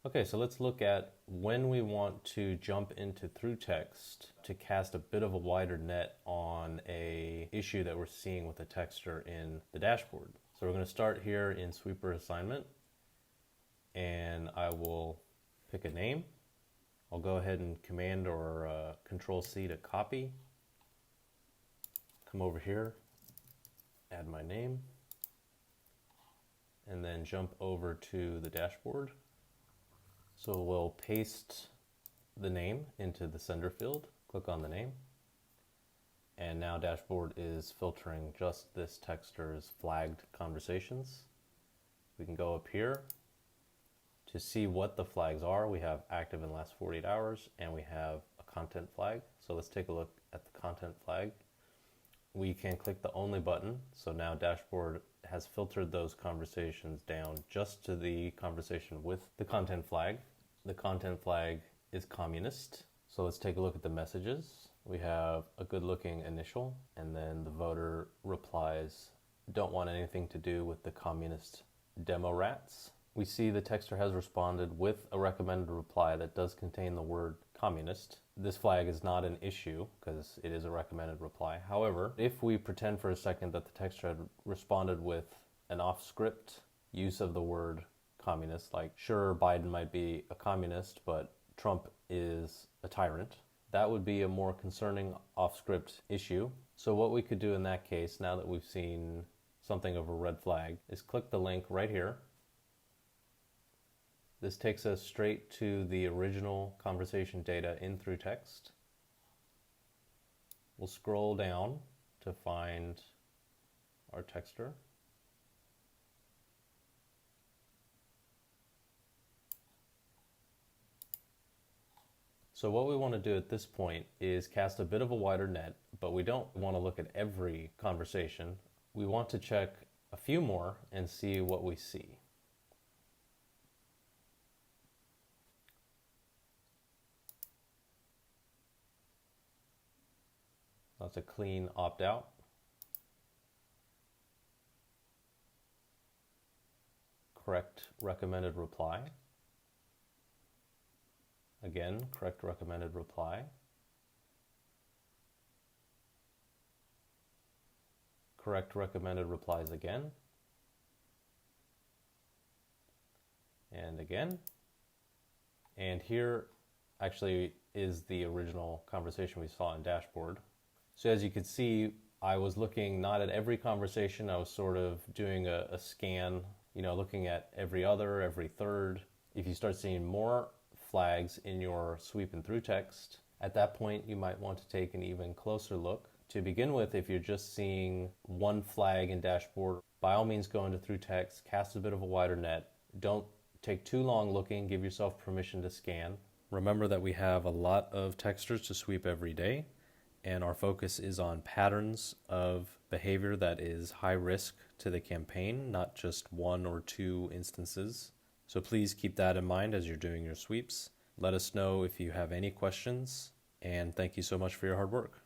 Okay, so let's look at when we want to jump into through text to cast a bit of a wider net on a issue that we're seeing with the texter in the dashboard. So we're going to start here in sweeper assignment, and I will pick a name. I'll go ahead and Command or Control C to copy. Come over here, add my name, and then jump over to the dashboard. So we'll paste the name into the sender field, click on the name, and now dashboard is filtering just this texter's flagged conversations. We can go up here to see what the flags are. We have active in the last 48 hours and we have a content flag. So let's take a look at the content flag. We can click the only button. So now dashboard has filtered those conversations down just to the conversation with the content flag. The content flag is communist. So let's take a look at the messages. We have a good looking initial, and then the voter replies, "Don't want anything to do with the communist demo rats." We see the texter has responded with a recommended reply that does contain the word communist. This flag is not an issue because it is a recommended reply. However, if we pretend for a second that the texter had responded with an off-script use of the word communist, like, sure, Biden might be a communist, but Trump is a tyrant, that would be a more concerning off-script issue. So what we could do in that case, now that we've seen something of a red flag, is click the link right here. This takes us straight to the original conversation data in through text. We'll scroll down to find our texter. So what we want to do at this point is cast a bit of a wider net, but we don't want to look at every conversation. We want to check a few more and see what we see. That's a clean opt-out. Correct recommended reply. Again, correct recommended reply. Correct recommended replies again. And again. And here actually is the original conversation we saw in dashboard. So as you can see, I was looking not at every conversation, I was sort of doing a scan, looking at every other, every third. If you start seeing more flags in your sweep and through text, at that point you might want to take an even closer look. To begin with, if you're just seeing one flag in dashboard, by all means go into through text, cast a bit of a wider net. Don't take too long looking, give yourself permission to scan. Remember that we have a lot of texters to sweep every day, and our focus is on patterns of behavior that is high risk to the campaign, not just one or two instances. So please keep that in mind as you're doing your sweeps. Let us know if you have any questions, and thank you so much for your hard work.